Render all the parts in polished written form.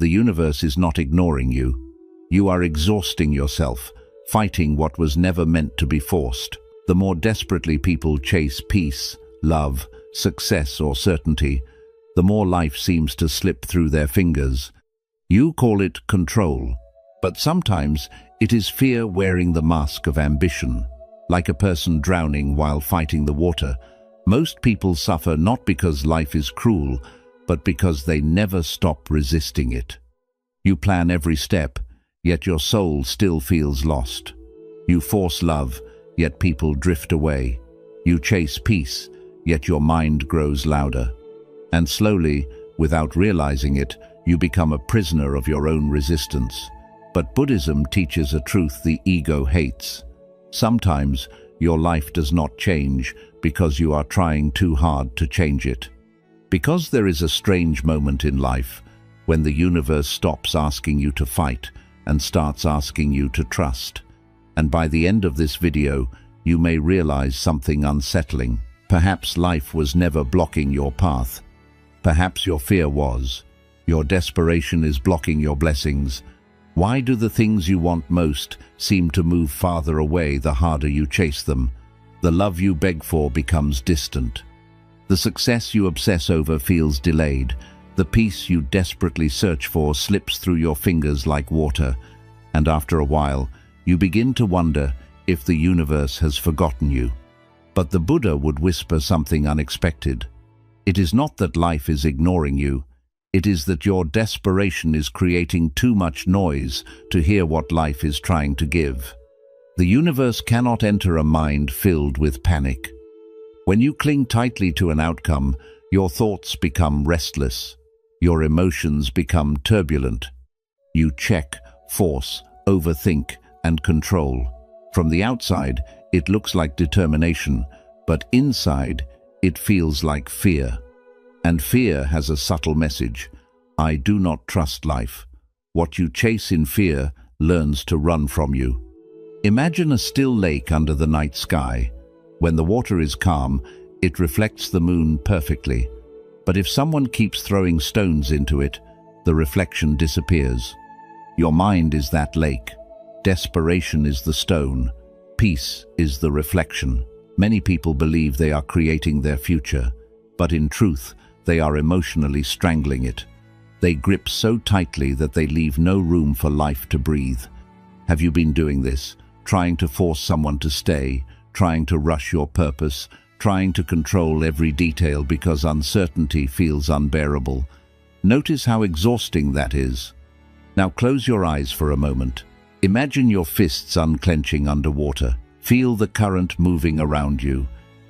The universe is not ignoring you. You are exhausting yourself, fighting what was never meant to be forced. The more desperately people chase peace, love, success, or certainty, the more life seems to slip through their fingers. You call it control, but sometimes it is fear wearing the mask of ambition. Like a person drowning while fighting the water, most people suffer not because life is cruel, but because they never stop resisting it. You plan every step, yet your soul still feels lost. You force love, yet people drift away. You chase peace, yet your mind grows louder. And slowly, without realizing it, you become a prisoner of your own resistance. But Buddhism teaches a truth the ego hates. Sometimes your life does not change because you are trying too hard to change it. Because there is a strange moment in life when the universe stops asking you to fight and starts asking you to trust. And by the end of this video, you may realize something unsettling. Perhaps life was never blocking your path. Perhaps your fear was. Your desperation is blocking your blessings. Why do the things you want most seem to move farther away the harder you chase them? The love you beg for becomes distant. The success you obsess over feels delayed. The peace you desperately search for slips through your fingers like water. And after a while, you begin to wonder if the universe has forgotten you. But the Buddha would whisper something unexpected. It is not that life is ignoring you. It is that your desperation is creating too much noise to hear what life is trying to give. The universe cannot enter a mind filled with panic. When you cling tightly to an outcome, your thoughts become restless. Your emotions become turbulent. You check, force, overthink, and control. From the outside, it looks like determination, but inside, it feels like fear. And fear has a subtle message. I do not trust life. What you chase in fear learns to run from you. Imagine a still lake under the night sky. When the water is calm, it reflects the moon perfectly. But if someone keeps throwing stones into it, the reflection disappears. Your mind is that lake. Desperation is the stone. Peace is the reflection. Many people believe they are creating their future, but in truth, they are emotionally strangling it. They grip so tightly that they leave no room for life to breathe. Have you been doing this? Trying to force someone to stay, trying to rush your purpose, trying to control every detail because uncertainty feels unbearable. Notice how exhausting that is. Now close your eyes for a moment. Imagine your fists unclenching underwater. Feel the current moving around you.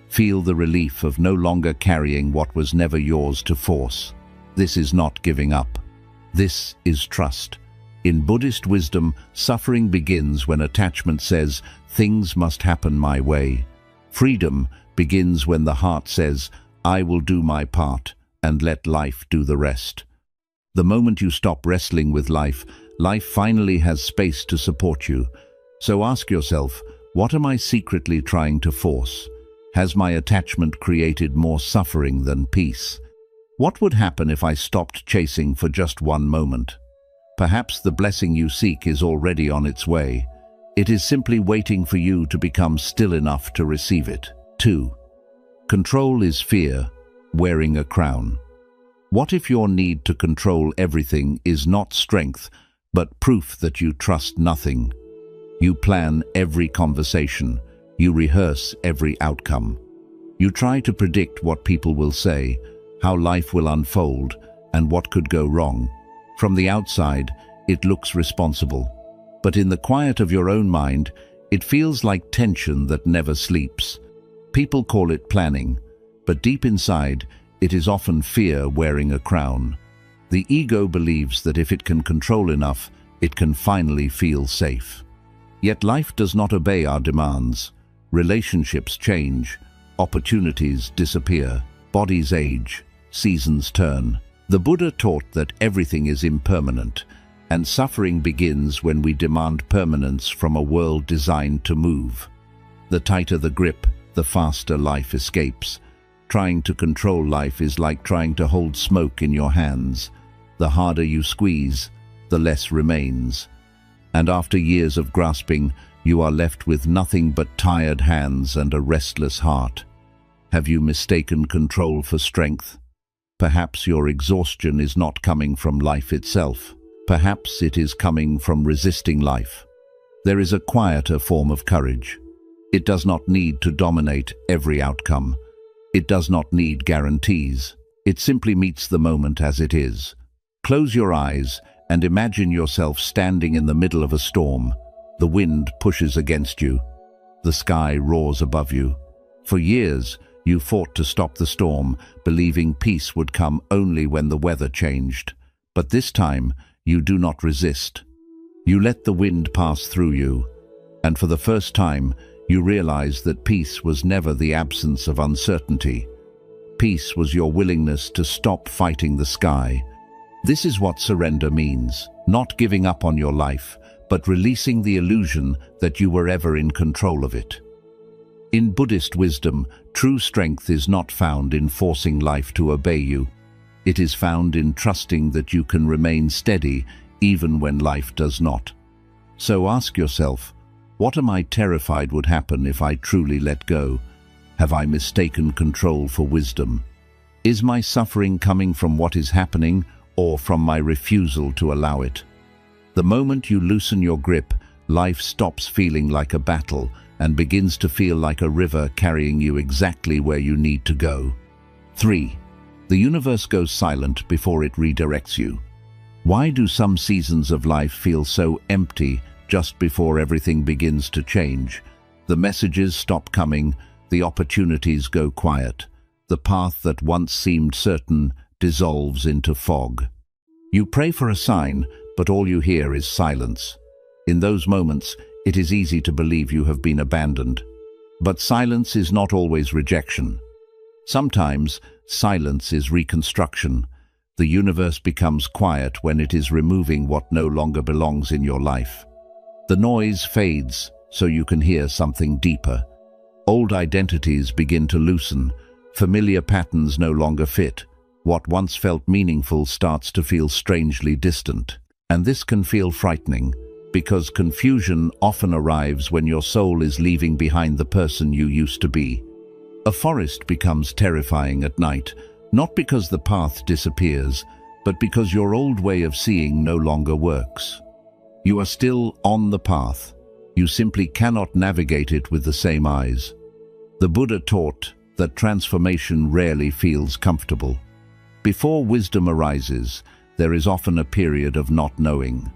Feel the relief of no longer carrying what was never yours to force. This is not giving up. This is trust. In Buddhist wisdom, suffering begins when attachment says, "Things must happen my way." Freedom begins when the heart says, "I will do my part and let life do the rest." The moment you stop wrestling with life, life finally has space to support you. So ask yourself, what am I secretly trying to force? Has my attachment created more suffering than peace? What would happen if I stopped chasing for just one moment? Perhaps the blessing you seek is already on its way. It is simply waiting for you to become still enough to receive it. 2. Control is fear, wearing a crown. What if your need to control everything is not strength, but proof that you trust nothing? You plan every conversation. You rehearse every outcome. You try to predict what people will say, how life will unfold, and what could go wrong. From the outside, it looks responsible. But in the quiet of your own mind, it feels like tension that never sleeps. People call it planning, but deep inside, it is often fear wearing a crown. The ego believes that if it can control enough, it can finally feel safe. Yet life does not obey our demands. Relationships change, opportunities disappear, bodies age, seasons turn. The Buddha taught that everything is impermanent, and suffering begins when we demand permanence from a world designed to move. The tighter the grip, the faster life escapes. Trying to control life is like trying to hold smoke in your hands. The harder you squeeze, the less remains. And after years of grasping, you are left with nothing but tired hands and a restless heart. Have you mistaken control for strength? Perhaps your exhaustion is not coming from life itself. Perhaps it is coming from resisting life. There is a quieter form of courage. It does not need to dominate every outcome. It does not need guarantees. It simply meets the moment as it is. Close your eyes and imagine yourself standing in the middle of a storm. The wind pushes against you. The sky roars above you. For years, you fought to stop the storm, believing peace would come only when the weather changed. But this time, you do not resist. You let the wind pass through you, and for the first time, you realize that peace was never the absence of uncertainty. Peace was your willingness to stop fighting the sky. This is what surrender means, not giving up on your life, but releasing the illusion that you were ever in control of it. In Buddhist wisdom, true strength is not found in forcing life to obey you. It is found in trusting that you can remain steady even when life does not. So ask yourself, what am I terrified would happen if I truly let go? Have I mistaken control for wisdom? Is my suffering coming from what is happening or from my refusal to allow it? The moment you loosen your grip, life stops feeling like a battle and begins to feel like a river carrying you exactly where you need to go. 3. The universe goes silent before it redirects you. Why do some seasons of life feel so empty just before everything begins to change? The messages stop coming, the opportunities go quiet. The path that once seemed certain dissolves into fog. You pray for a sign, but all you hear is silence. In those moments, it is easy to believe you have been abandoned. But silence is not always rejection. Sometimes, silence is reconstruction. The universe becomes quiet when it is removing what no longer belongs in your life. The noise fades so you can hear something deeper. Old identities begin to loosen. Familiar patterns no longer fit. What once felt meaningful starts to feel strangely distant. And this can feel frightening, because confusion often arrives when your soul is leaving behind the person you used to be. A forest becomes terrifying at night, not because the path disappears, but because your old way of seeing no longer works. You are still on the path. You simply cannot navigate it with the same eyes. The Buddha taught that transformation rarely feels comfortable. Before wisdom arises, there is often a period of not knowing.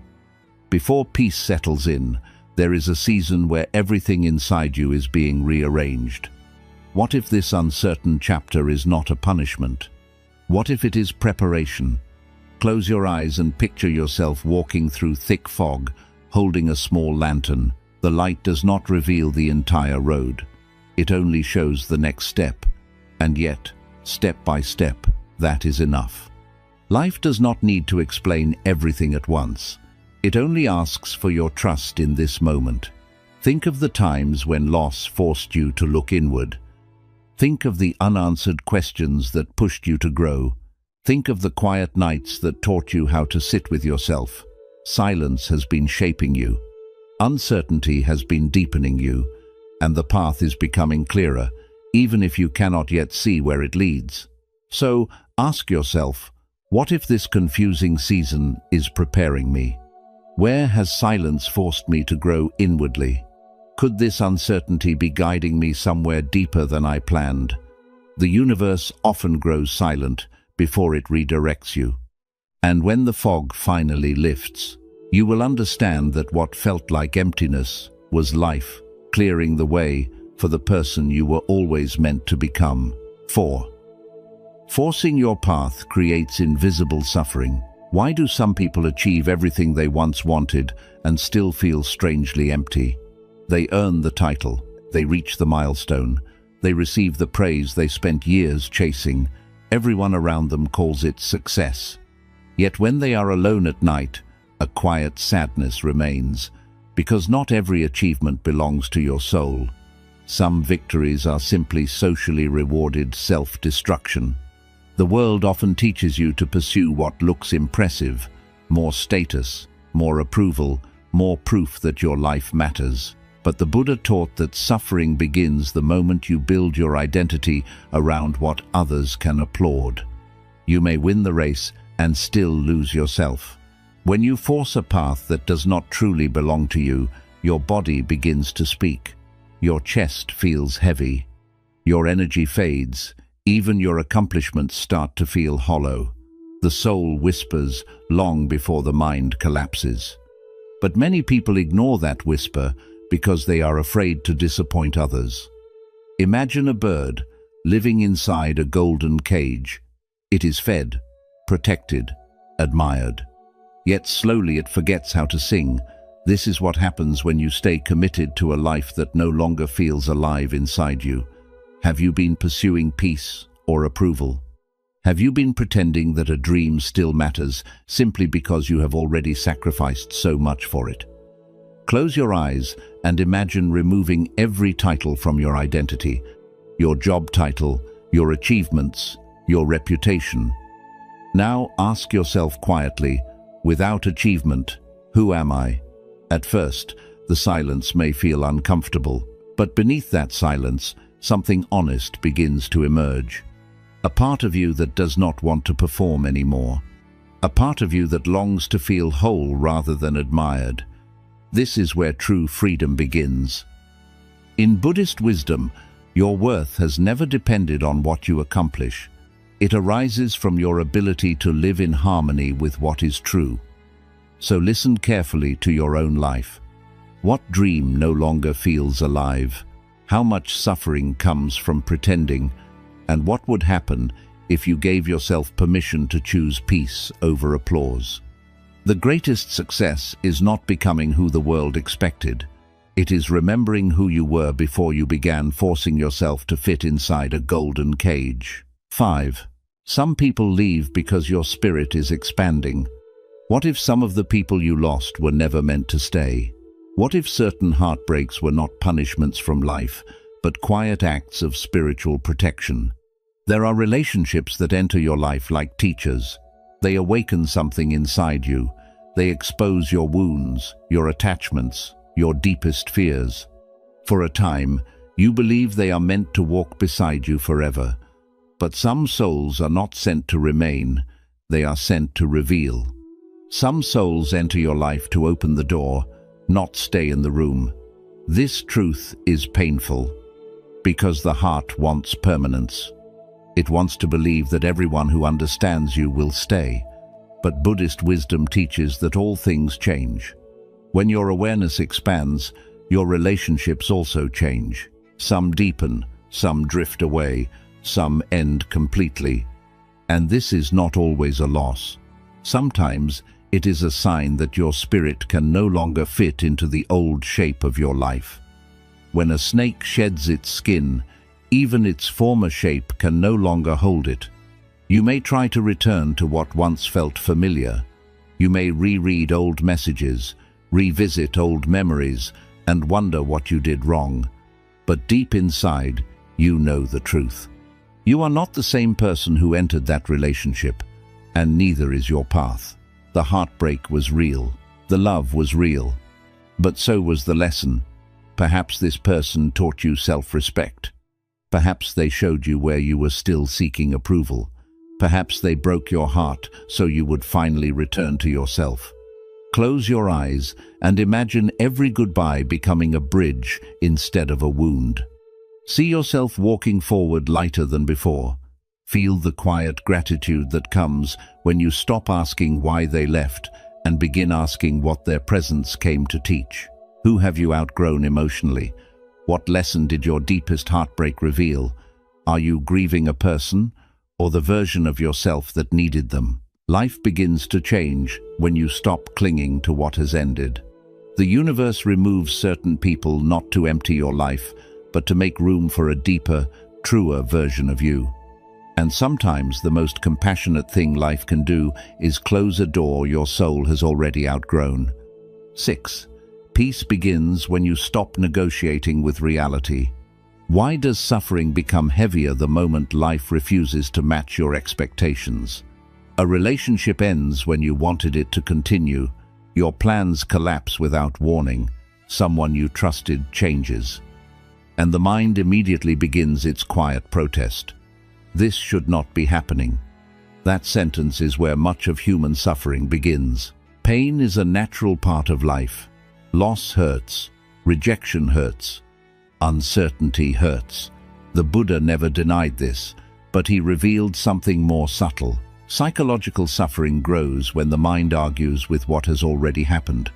Before peace settles in, there is a season where everything inside you is being rearranged. What if this uncertain chapter is not a punishment? What if it is preparation? Close your eyes and picture yourself walking through thick fog, holding a small lantern. The light does not reveal the entire road. It only shows the next step. And yet, step by step, that is enough. Life does not need to explain everything at once. It only asks for your trust in this moment. Think of the times when loss forced you to look inward. Think of the unanswered questions that pushed you to grow. Think of the quiet nights that taught you how to sit with yourself. Silence has been shaping you. Uncertainty has been deepening you, and the path is becoming clearer, even if you cannot yet see where it leads. So, ask yourself, what if this confusing season is preparing me? Where has silence forced me to grow inwardly? Could this uncertainty be guiding me somewhere deeper than I planned? The universe often grows silent before it redirects you. And when the fog finally lifts, you will understand that what felt like emptiness was life, clearing the way for the person you were always meant to become. 4. Forcing your path creates invisible suffering. Why do some people achieve everything they once wanted and still feel strangely empty? They earn the title, they reach the milestone, they receive the praise they spent years chasing. Everyone around them calls it success. Yet when they are alone at night, a quiet sadness remains, because not every achievement belongs to your soul. Some victories are simply socially rewarded self-destruction. The world often teaches you to pursue what looks impressive, more status, more approval, more proof that your life matters. But the Buddha taught that suffering begins the moment you build your identity around what others can applaud. You may win the race and still lose yourself. When you force a path that does not truly belong to you, your body begins to speak. Your chest feels heavy. Your energy fades. Even your accomplishments start to feel hollow. The soul whispers long before the mind collapses. But many people ignore that whisper because they are afraid to disappoint others. Imagine a bird living inside a golden cage. It is fed, protected, admired. Yet slowly it forgets how to sing. This is what happens when you stay committed to a life that no longer feels alive inside you. Have you been pursuing peace or approval? Have you been pretending that a dream still matters simply because you have already sacrificed so much for it? Close your eyes and imagine removing every title from your identity. Your job title, your achievements, your reputation. Now ask yourself quietly, without achievement, who am I? At first, the silence may feel uncomfortable, but beneath that silence, something honest begins to emerge. A part of you that does not want to perform anymore. A part of you that longs to feel whole rather than admired. This is where true freedom begins. In Buddhist wisdom, your worth has never depended on what you accomplish. It arises from your ability to live in harmony with what is true. So listen carefully to your own life. What dream no longer feels alive? How much suffering comes from pretending? And what would happen if you gave yourself permission to choose peace over applause? The greatest success is not becoming who the world expected. It is remembering who you were before you began forcing yourself to fit inside a golden cage. 5. Some people leave because your spirit is expanding. What if some of the people you lost were never meant to stay? What if certain heartbreaks were not punishments from life, but quiet acts of spiritual protection? There are relationships that enter your life like teachers. They awaken something inside you. They expose your wounds, your attachments, your deepest fears. For a time, you believe they are meant to walk beside you forever. But some souls are not sent to remain, they are sent to reveal. Some souls enter your life to open the door, not stay in the room. This truth is painful, because the heart wants permanence. It wants to believe that everyone who understands you will stay. But Buddhist wisdom teaches that all things change. When your awareness expands, your relationships also change. Some deepen, some drift away, some end completely. And this is not always a loss. Sometimes it is a sign that your spirit can no longer fit into the old shape of your life. When a snake sheds its skin, even its former shape can no longer hold it. You may try to return to what once felt familiar. You may reread old messages, revisit old memories, and wonder what you did wrong. But deep inside, you know the truth. You are not the same person who entered that relationship, and neither is your path. The heartbreak was real. The love was real. But so was the lesson. Perhaps this person taught you self-respect. Perhaps they showed you where you were still seeking approval. Perhaps they broke your heart so you would finally return to yourself. Close your eyes and imagine every goodbye becoming a bridge instead of a wound. See yourself walking forward lighter than before. Feel the quiet gratitude that comes when you stop asking why they left and begin asking what their presence came to teach. Who have you outgrown emotionally? What lesson did your deepest heartbreak reveal? Are you grieving a person or the version of yourself that needed them? Life begins to change when you stop clinging to what has ended. The universe removes certain people not to empty your life, but to make room for a deeper, truer version of you. And sometimes the most compassionate thing life can do is close a door your soul has already outgrown. 6. Peace begins when you stop negotiating with reality. Why does suffering become heavier the moment life refuses to match your expectations? A relationship ends when you wanted it to continue. Your plans collapse without warning. Someone you trusted changes. And the mind immediately begins its quiet protest. This should not be happening. That sentence is where much of human suffering begins. Pain is a natural part of life. Loss hurts. Rejection hurts. Uncertainty hurts. The Buddha never denied this, but he revealed something more subtle. Psychological suffering grows when the mind argues with what has already happened.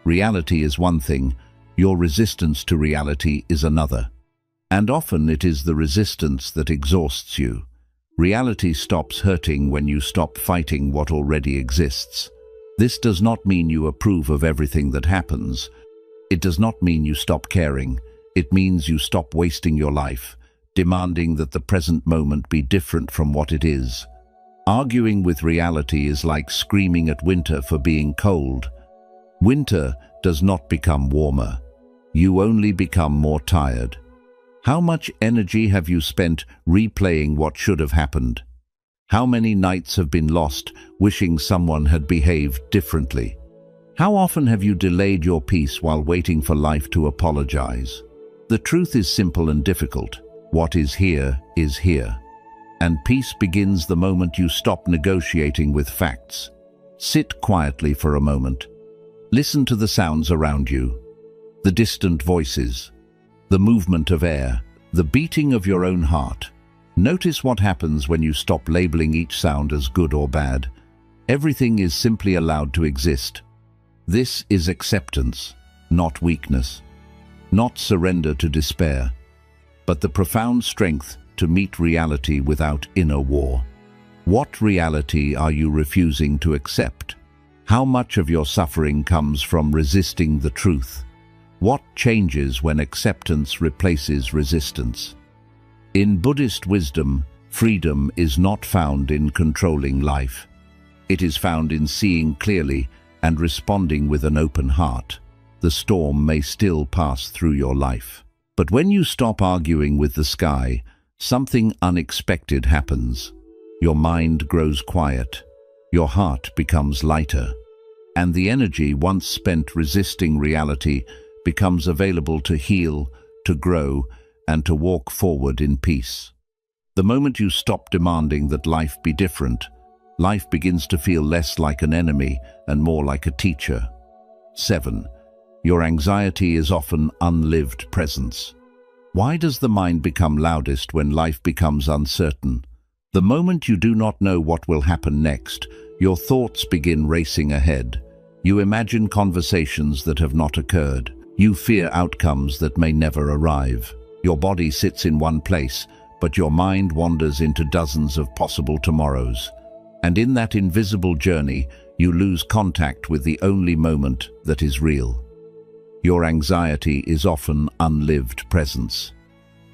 Reality is one thing, your resistance to reality is another. And often it is the resistance that exhausts you. Reality stops hurting when you stop fighting what already exists. This does not mean you approve of everything that happens. It does not mean you stop caring. It means you stop wasting your life, demanding that the present moment be different from what it is. Arguing with reality is like screaming at winter for being cold. Winter does not become warmer. You only become more tired. How much energy have you spent replaying what should have happened? How many nights have been lost wishing someone had behaved differently? How often have you delayed your peace while waiting for life to apologize? The truth is simple and difficult. What is here is here. And peace begins the moment you stop negotiating with facts. Sit quietly for a moment. Listen to the sounds around you. The distant voices, the movement of air, the beating of your own heart. Notice what happens when you stop labeling each sound as good or bad. Everything is simply allowed to exist. This is acceptance, not weakness, not surrender to despair, but the profound strength to meet reality without inner war. What reality are you refusing to accept? How much of your suffering comes from resisting the truth? What changes when acceptance replaces resistance? In Buddhist wisdom, freedom is not found in controlling life. It is found in seeing clearly and responding with an open heart. The storm may still pass through your life. But when you stop arguing with the sky, something unexpected happens. Your mind grows quiet. Your heart becomes lighter. And the energy once spent resisting reality becomes available to heal, to grow, and to walk forward in peace. The moment you stop demanding that life be different, life begins to feel less like an enemy and more like a teacher. 7. Your anxiety is often unlived presence. Why does the mind become loudest when life becomes uncertain? The moment you do not know what will happen next, your thoughts begin racing ahead. You imagine conversations that have not occurred. You fear outcomes that may never arrive. Your body sits in one place, but your mind wanders into dozens of possible tomorrows. And in that invisible journey, you lose contact with the only moment that is real. Your anxiety is often unlived presence.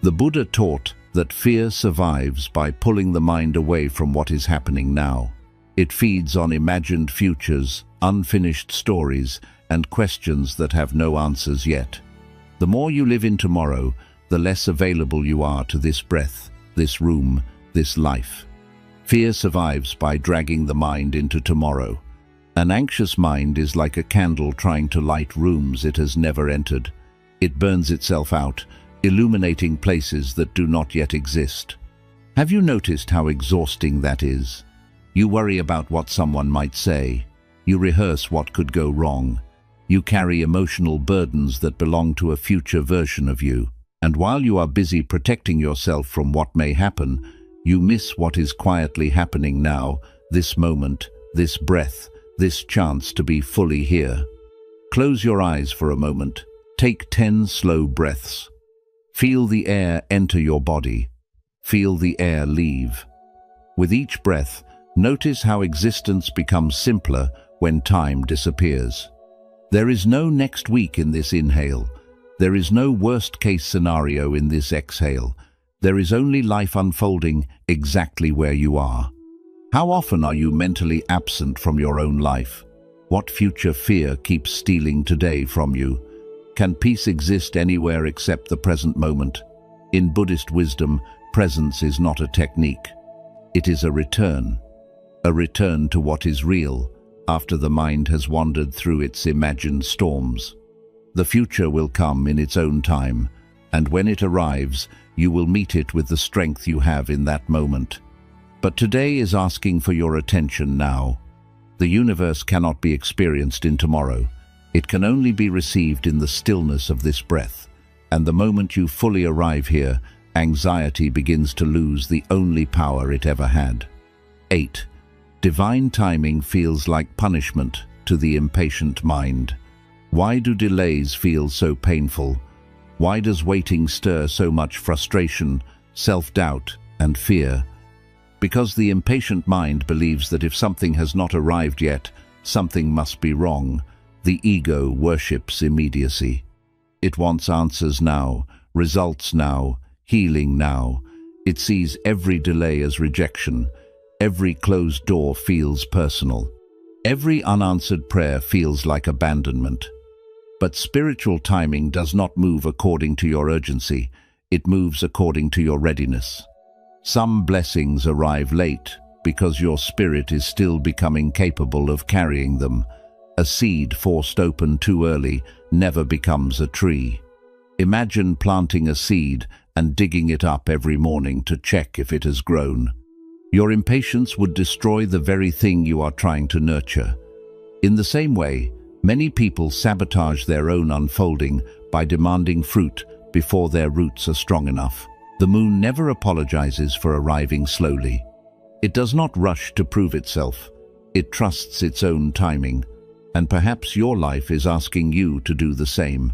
The Buddha taught that fear survives by pulling the mind away from what is happening now. It feeds on imagined futures, unfinished stories, and questions that have no answers yet. The more you live in tomorrow, the less available you are to this breath, this room, this life. Fear survives by dragging the mind into tomorrow. An anxious mind is like a candle trying to light rooms it has never entered. It burns itself out, illuminating places that do not yet exist. Have you noticed how exhausting that is? You worry about what someone might say. You rehearse what could go wrong. You carry emotional burdens that belong to a future version of you. And while you are busy protecting yourself from what may happen, you miss what is quietly happening now, this moment, this breath, this chance to be fully here. Close your eyes for a moment. Take 10 slow breaths. Feel the air enter your body. Feel the air leave. With each breath, notice how existence becomes simpler when time disappears. There is no next week in this inhale. There is no worst-case scenario in this exhale. There is only life unfolding exactly where you are. How often are you mentally absent from your own life? What future fear keeps stealing today from you? Can peace exist anywhere except the present moment? In Buddhist wisdom, presence is not a technique. It is a return to what is real after the mind has wandered through its imagined storms. The future will come in its own time, and when it arrives, you will meet it with the strength you have in that moment. But today is asking for your attention now. The universe cannot be experienced in tomorrow. It can only be received in the stillness of this breath. And the moment you fully arrive here, anxiety begins to lose the only power it ever had. 8. Divine timing feels like punishment to the impatient mind. Why do delays feel so painful? Why does waiting stir so much frustration, self-doubt, and fear? Because the impatient mind believes that if something has not arrived yet, something must be wrong. The ego worships immediacy. It wants answers now, results now, healing now. It sees every delay as rejection. Every closed door feels personal. Every unanswered prayer feels like abandonment. But spiritual timing does not move according to your urgency. It moves according to your readiness. Some blessings arrive late because your spirit is still becoming capable of carrying them. A seed forced open too early never becomes a tree. Imagine planting a seed and digging it up every morning to check if it has grown. Your impatience would destroy the very thing you are trying to nurture. In the same way, many people sabotage their own unfolding by demanding fruit before their roots are strong enough. The moon never apologizes for arriving slowly. It does not rush to prove itself. It trusts its own timing. And perhaps your life is asking you to do the same.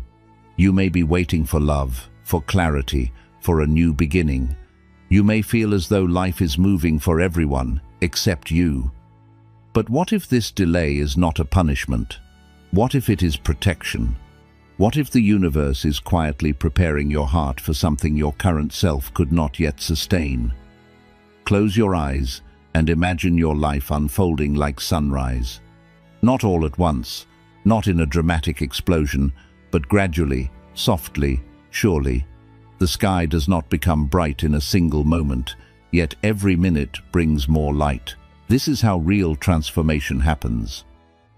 You may be waiting for love, for clarity, for a new beginning. You may feel as though life is moving for everyone, except you. But what if this delay is not a punishment? What if it is protection? What if the universe is quietly preparing your heart for something your current self could not yet sustain? Close your eyes and imagine your life unfolding like sunrise. Not all at once, not in a dramatic explosion, but gradually, softly, surely. The sky does not become bright in a single moment, yet every minute brings more light. This is how real transformation happens.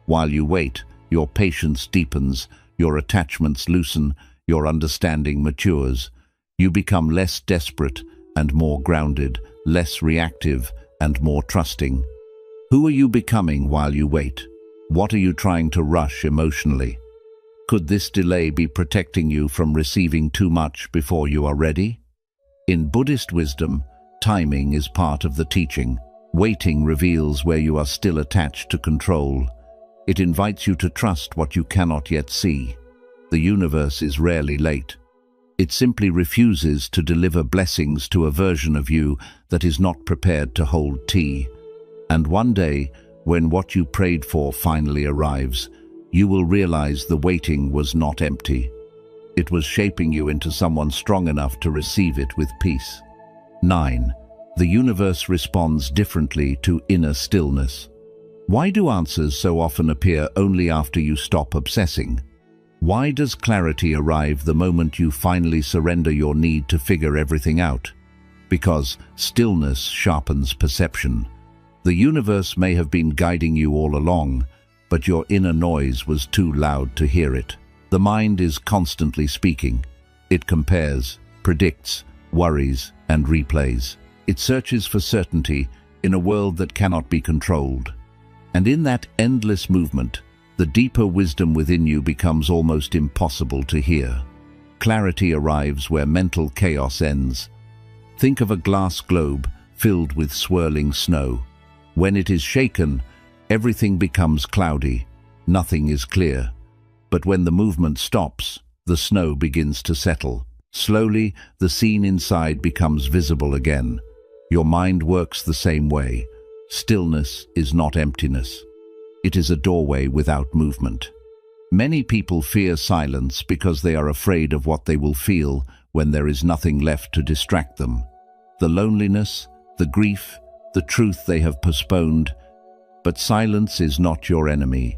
While you wait, your patience deepens, your attachments loosen, your understanding matures. You become less desperate and more grounded, less reactive and more trusting. Who are you becoming while you wait? What are you trying to rush emotionally? Could this delay be protecting you from receiving too much before you are ready? In Buddhist wisdom, timing is part of the teaching. Waiting reveals where you are still attached to control. It invites you to trust what you cannot yet see. The universe is rarely late. It simply refuses to deliver blessings to a version of you that is not prepared to hold tea. And one day, when what you prayed for finally arrives, you will realize the waiting was not empty. It was shaping you into someone strong enough to receive it with peace. 9. The universe responds differently to inner stillness. Why do answers so often appear only after you stop obsessing? Why does clarity arrive the moment you finally surrender your need to figure everything out? Because stillness sharpens perception. The universe may have been guiding you all along, but your inner noise was too loud to hear it. The mind is constantly speaking. It compares, predicts, worries, and replays. It searches for certainty in a world that cannot be controlled. And in that endless movement, the deeper wisdom within you becomes almost impossible to hear. Clarity arrives where mental chaos ends. Think of a glass globe filled with swirling snow. When it is shaken, everything becomes cloudy. Nothing is clear. But when the movement stops, the snow begins to settle. Slowly, the scene inside becomes visible again. Your mind works the same way. Stillness is not emptiness. It is a doorway without movement. Many people fear silence because they are afraid of what they will feel when there is nothing left to distract them. The loneliness, the grief, the truth they have postponed. But silence is not your enemy.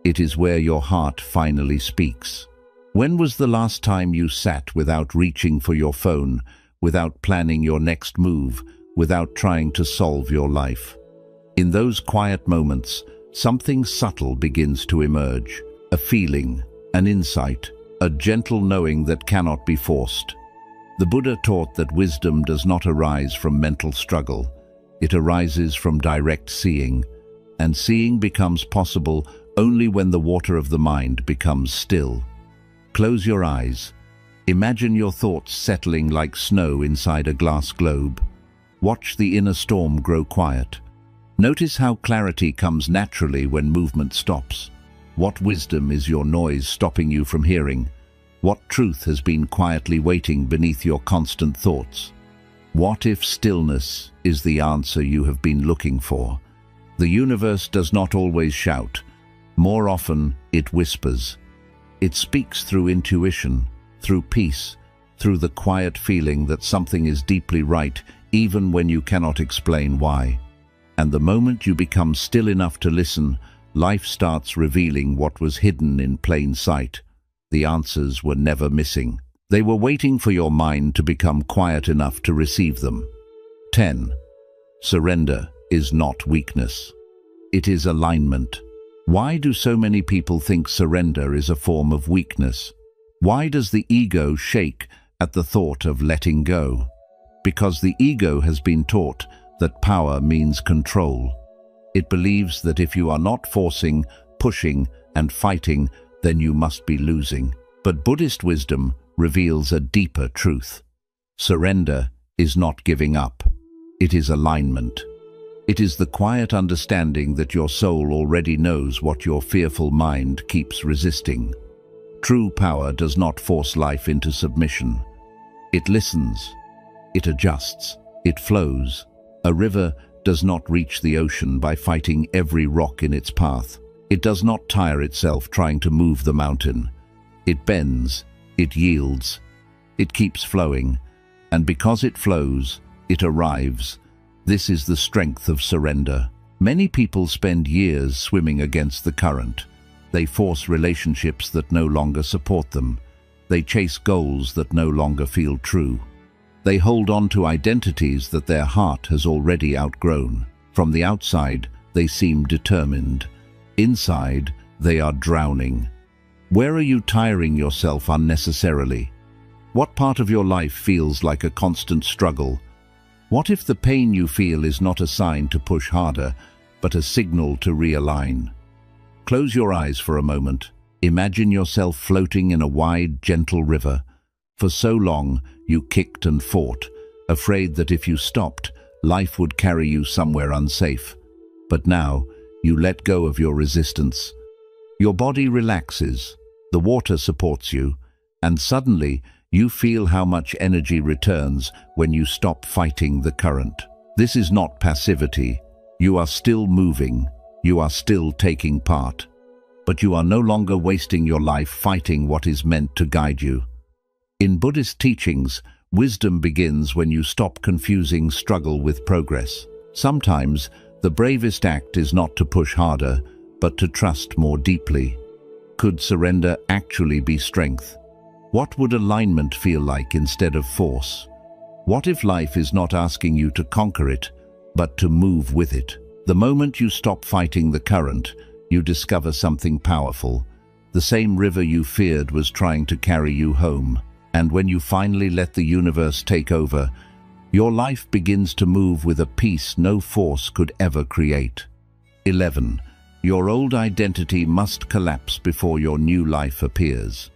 It is where your heart finally speaks. When was the last time you sat without reaching for your phone, without planning your next move, without trying to solve your life. In those quiet moments, something subtle begins to emerge, a feeling, an insight, a gentle knowing that cannot be forced. The Buddha taught that wisdom does not arise from mental struggle. It arises from direct seeing, and seeing becomes possible only when the water of the mind becomes still. Close your eyes. Imagine your thoughts settling like snow inside a glass globe. Watch the inner storm grow quiet. Notice how clarity comes naturally when movement stops. What wisdom is your noise stopping you from hearing? What truth has been quietly waiting beneath your constant thoughts? What if stillness is the answer you have been looking for? The universe does not always shout. More often, it whispers. It speaks through intuition, through peace, through the quiet feeling that something is deeply right, even when you cannot explain why. And the moment you become still enough to listen, life starts revealing what was hidden in plain sight. The answers were never missing. They were waiting for your mind to become quiet enough to receive them. 10. Surrender is not weakness. It is alignment. Why do so many people think surrender is a form of weakness? Why does the ego shake at the thought of letting go? Because the ego has been taught that power means control. It believes that if you are not forcing, pushing, and fighting, then you must be losing. But Buddhist wisdom reveals a deeper truth. Surrender is not giving up. It is alignment. It is the quiet understanding that your soul already knows what your fearful mind keeps resisting. True power does not force life into submission. It listens. It adjusts. It flows. A river does not reach the ocean by fighting every rock in its path. It does not tire itself trying to move the mountain. It bends. It yields. It keeps flowing. And because it flows, it arrives. This is the strength of surrender. Many people spend years swimming against the current. They force relationships that no longer support them. They chase goals that no longer feel true. They hold on to identities that their heart has already outgrown. From the outside, they seem determined. Inside, they are drowning. Where are you tiring yourself unnecessarily? What part of your life feels like a constant struggle? What if the pain you feel is not a sign to push harder, but a signal to realign? Close your eyes for a moment. Imagine yourself floating in a wide, gentle river. For so long, you kicked and fought, afraid that if you stopped, life would carry you somewhere unsafe. But now, you let go of your resistance. Your body relaxes, the water supports you, and suddenly, you feel how much energy returns when you stop fighting the current. This is not passivity. You are still moving. You are still taking part. But you are no longer wasting your life fighting what is meant to guide you. In Buddhist teachings, wisdom begins when you stop confusing struggle with progress. Sometimes, the bravest act is not to push harder, but to trust more deeply. Could surrender actually be strength? What would alignment feel like instead of force? What if life is not asking you to conquer it, but to move with it? The moment you stop fighting the current, you discover something powerful. The same river you feared was trying to carry you home. And when you finally let the universe take over, your life begins to move with a peace no force could ever create. 11. Your old identity must collapse before your new life appears.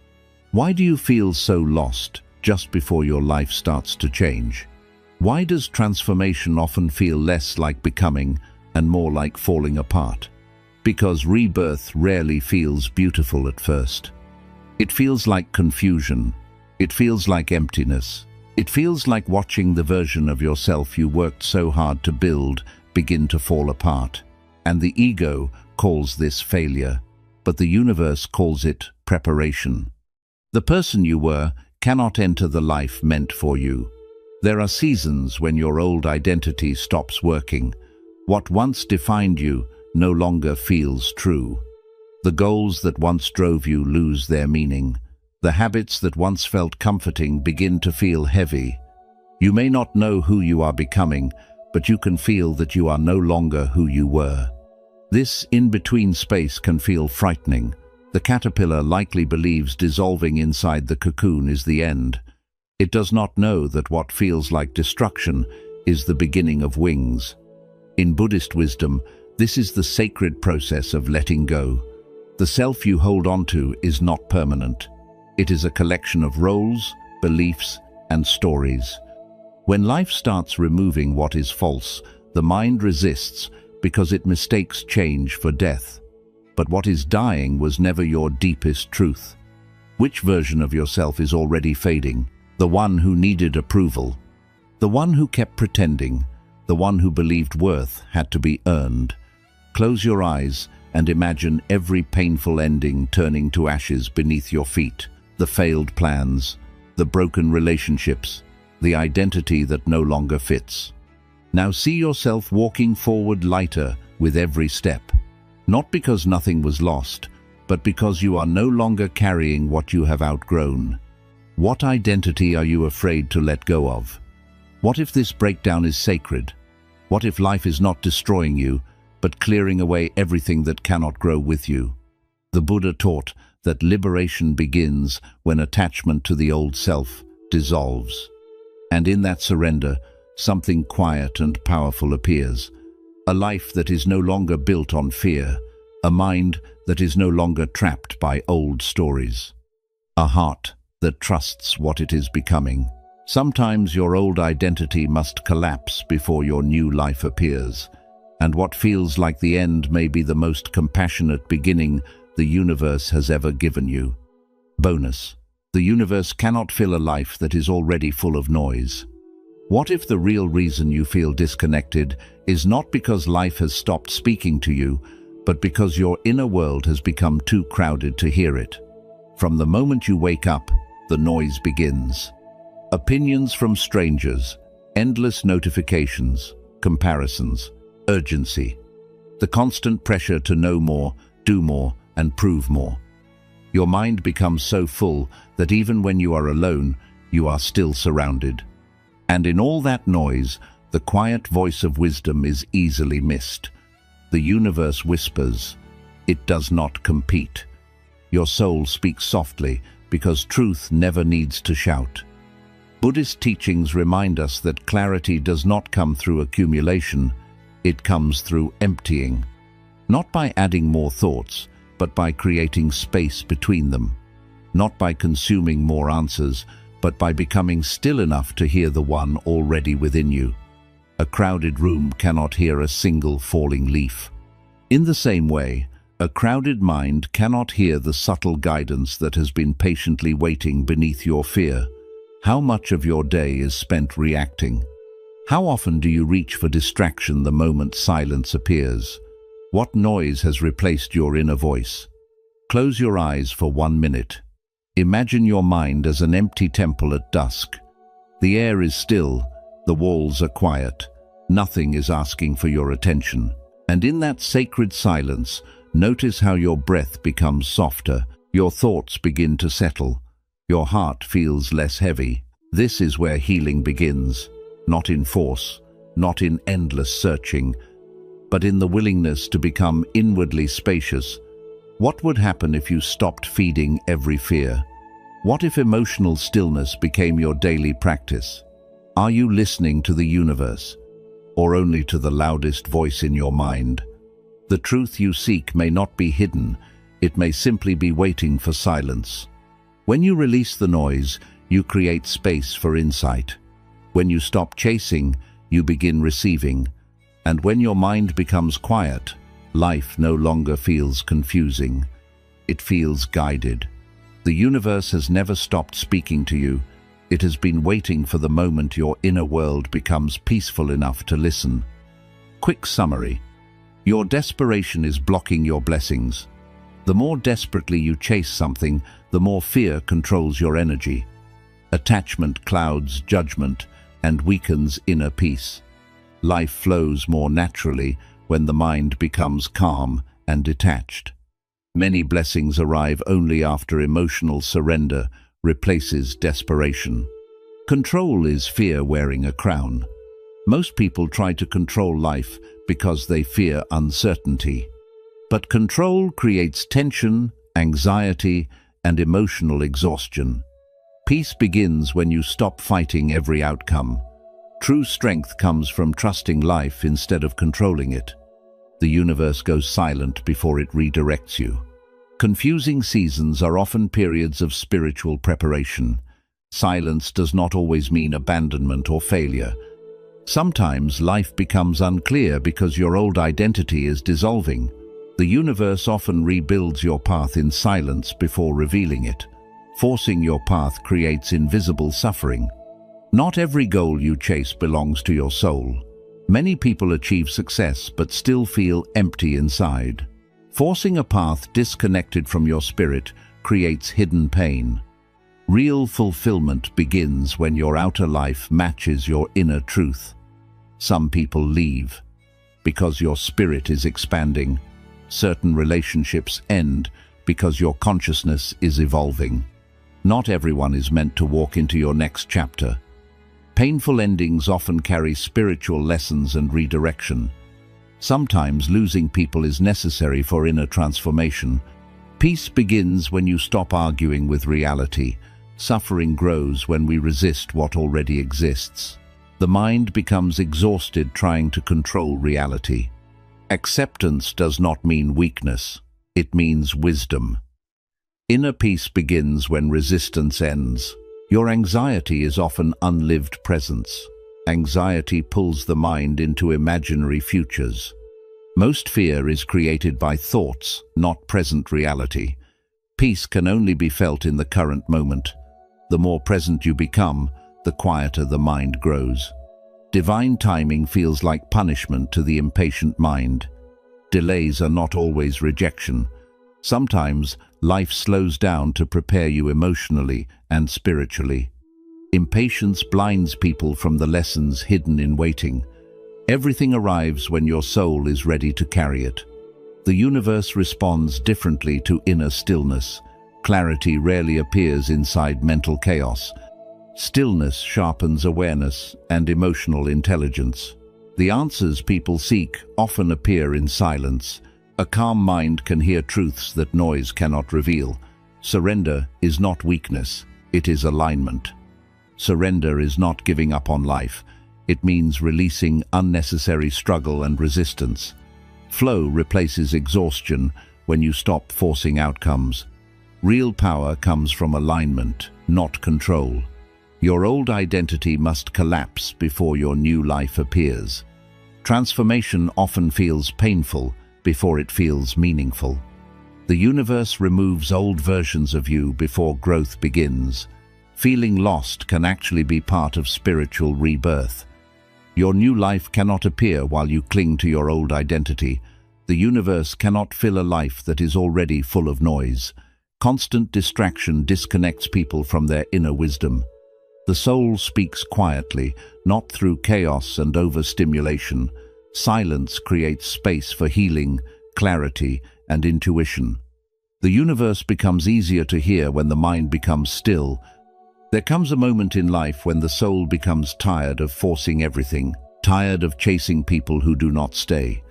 Why do you feel so lost just before your life starts to change? Why does transformation often feel less like becoming and more like falling apart? Because rebirth rarely feels beautiful at first. It feels like confusion. It feels like emptiness. It feels like watching the version of yourself you worked so hard to build begin to fall apart. And the ego calls this failure, but the universe calls it preparation. The person you were cannot enter the life meant for you. There are seasons when your old identity stops working. What once defined you no longer feels true. The goals that once drove you lose their meaning. The habits that once felt comforting begin to feel heavy. You may not know who you are becoming, but you can feel that you are no longer who you were. This in-between space can feel frightening. The caterpillar likely believes dissolving inside the cocoon is the end. It does not know that what feels like destruction is the beginning of wings. In Buddhist wisdom, this is the sacred process of letting go. The self you hold onto is not permanent. It is a collection of roles, beliefs, and stories. When life starts removing what is false, the mind resists because it mistakes change for death. But what is dying was never your deepest truth. Which version of yourself is already fading? The one who needed approval, the one who kept pretending, the one who believed worth had to be earned. Close your eyes and imagine every painful ending turning to ashes beneath your feet. The failed plans, the broken relationships, the identity that no longer fits. Now see yourself walking forward lighter with every step. Not because nothing was lost, but because you are no longer carrying what you have outgrown. What identity are you afraid to let go of? What if this breakdown is sacred? What if life is not destroying you, but clearing away everything that cannot grow with you? The Buddha taught that liberation begins when attachment to the old self dissolves. And in that surrender, something quiet and powerful appears. A life that is no longer built on fear, a mind that is no longer trapped by old stories, a heart that trusts what it is becoming. Sometimes your old identity must collapse before your new life appears, and what feels like the end may be the most compassionate beginning the universe has ever given you. Bonus: the universe cannot fill a life that is already full of noise. What if the real reason you feel disconnected is not because life has stopped speaking to you, but because your inner world has become too crowded to hear it? From the moment you wake up, the noise begins. Opinions from strangers, endless notifications, comparisons, urgency. The constant pressure to know more, do more, and prove more. Your mind becomes so full that even when you are alone, you are still surrounded. And in all that noise, the quiet voice of wisdom is easily missed. The universe whispers. It does not compete. Your soul speaks softly because truth never needs to shout. Buddhist teachings remind us that clarity does not come through accumulation, it comes through emptying. Not by adding more thoughts, but by creating space between them. Not by consuming more answers, but by becoming still enough to hear the one already within you. A crowded room cannot hear a single falling leaf. In the same way, a crowded mind cannot hear the subtle guidance that has been patiently waiting beneath your fear. How much of your day is spent reacting? How often do you reach for distraction the moment silence appears? What noise has replaced your inner voice? Close your eyes for 1 minute. Imagine your mind as an empty temple at dusk. The air is still, the walls are quiet, nothing is asking for your attention. And in that sacred silence, notice how your breath becomes softer, your thoughts begin to settle, your heart feels less heavy. This is where healing begins, not in force, not in endless searching, but in the willingness to become inwardly spacious. What would happen if you stopped feeding every fear? What if emotional stillness became your daily practice? Are you listening to the universe, or only to the loudest voice in your mind? The truth you seek may not be hidden, it may simply be waiting for silence. When you release the noise, you create space for insight. When you stop chasing, you begin receiving. And when your mind becomes quiet, life no longer feels confusing. It feels guided. The universe has never stopped speaking to you. It has been waiting for the moment your inner world becomes peaceful enough to listen. Quick summary. Your desperation is blocking your blessings. The more desperately you chase something, the more fear controls your energy. Attachment clouds judgment and weakens inner peace. Life flows more naturally when the mind becomes calm and detached. Many blessings arrive only after emotional surrender replaces desperation. Control is fear wearing a crown. Most people try to control life because they fear uncertainty. But control creates tension, anxiety, and emotional exhaustion. Peace begins when you stop fighting every outcome. True strength comes from trusting life instead of controlling it. The universe goes silent before it redirects you. Confusing seasons are often periods of spiritual preparation. Silence does not always mean abandonment or failure. Sometimes life becomes unclear because your old identity is dissolving. The universe often rebuilds your path in silence before revealing it. Forcing your path creates invisible suffering. Not every goal you chase belongs to your soul. Many people achieve success but still feel empty inside. Forcing a path disconnected from your spirit creates hidden pain. Real fulfillment begins when your outer life matches your inner truth. Some people leave because your spirit is expanding. Certain relationships end because your consciousness is evolving. Not everyone is meant to walk into your next chapter. Painful endings often carry spiritual lessons and redirection. Sometimes losing people is necessary for inner transformation. Peace begins when you stop arguing with reality. Suffering grows when we resist what already exists. The mind becomes exhausted trying to control reality. Acceptance does not mean weakness. It means wisdom. Inner peace begins when resistance ends. Your anxiety is often unlived presence. Anxiety pulls the mind into imaginary futures. Most fear is created by thoughts, not present reality. Peace can only be felt in the current moment. The more present you become, the quieter the mind grows. Divine timing feels like punishment to the impatient mind. Delays are not always rejection. Sometimes life slows down to prepare you emotionally and spiritually. Impatience blinds people from the lessons hidden in waiting. Everything arrives when your soul is ready to carry it. The universe responds differently to inner stillness. Clarity rarely appears inside mental chaos. Stillness sharpens awareness and emotional intelligence. The answers people seek often appear in silence. A calm mind can hear truths that noise cannot reveal. Surrender is not weakness, it is alignment. Surrender is not giving up on life. It means releasing unnecessary struggle and resistance. Flow replaces exhaustion when you stop forcing outcomes. Real power comes from alignment, not control. Your old identity must collapse before your new life appears. Transformation often feels painful before it feels meaningful. The universe removes old versions of you before growth begins. Feeling lost can actually be part of spiritual rebirth. Your new life cannot appear while you cling to your old identity. The universe cannot fill a life that is already full of noise. Constant distraction disconnects people from their inner wisdom. The soul speaks quietly, not through chaos and overstimulation. Silence creates space for healing, clarity, and intuition. The universe becomes easier to hear when the mind becomes still. There comes a moment in life when the soul becomes tired of forcing everything, tired of chasing people who do not stay,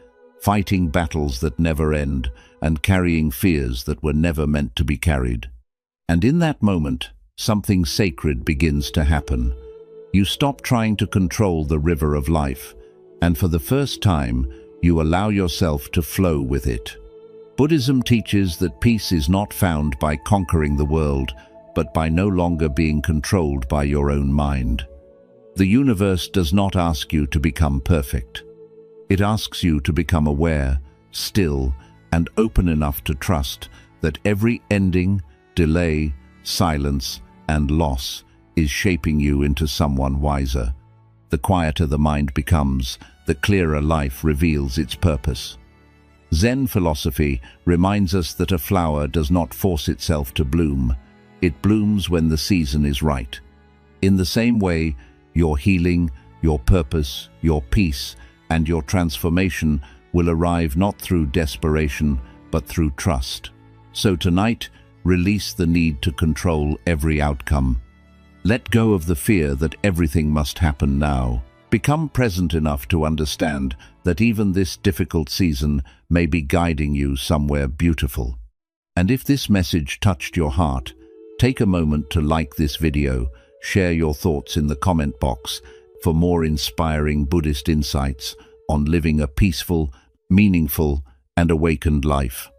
fighting battles that never end, and carrying fears that were never meant to be carried. And in that moment, something sacred begins to happen. You stop trying to control the river of life, and for the first time, you allow yourself to flow with it. Buddhism teaches that peace is not found by conquering the world, but by no longer being controlled by your own mind. The universe does not ask you to become perfect. It asks you to become aware, still, and open enough to trust that every ending, delay, silence, and loss is shaping you into someone wiser. The quieter the mind becomes, the clearer life reveals its purpose. Zen philosophy reminds us that a flower does not force itself to bloom. It blooms when the season is right. In the same way, your healing, your purpose, your peace, and your transformation will arrive not through desperation, but through trust. So tonight, release the need to control every outcome. Let go of the fear that everything must happen now. Become present enough to understand that even this difficult season may be guiding you somewhere beautiful. And if this message touched your heart, take a moment to like this video, share your thoughts in the comment box for more inspiring Buddhist insights on living a peaceful, meaningful, and awakened life.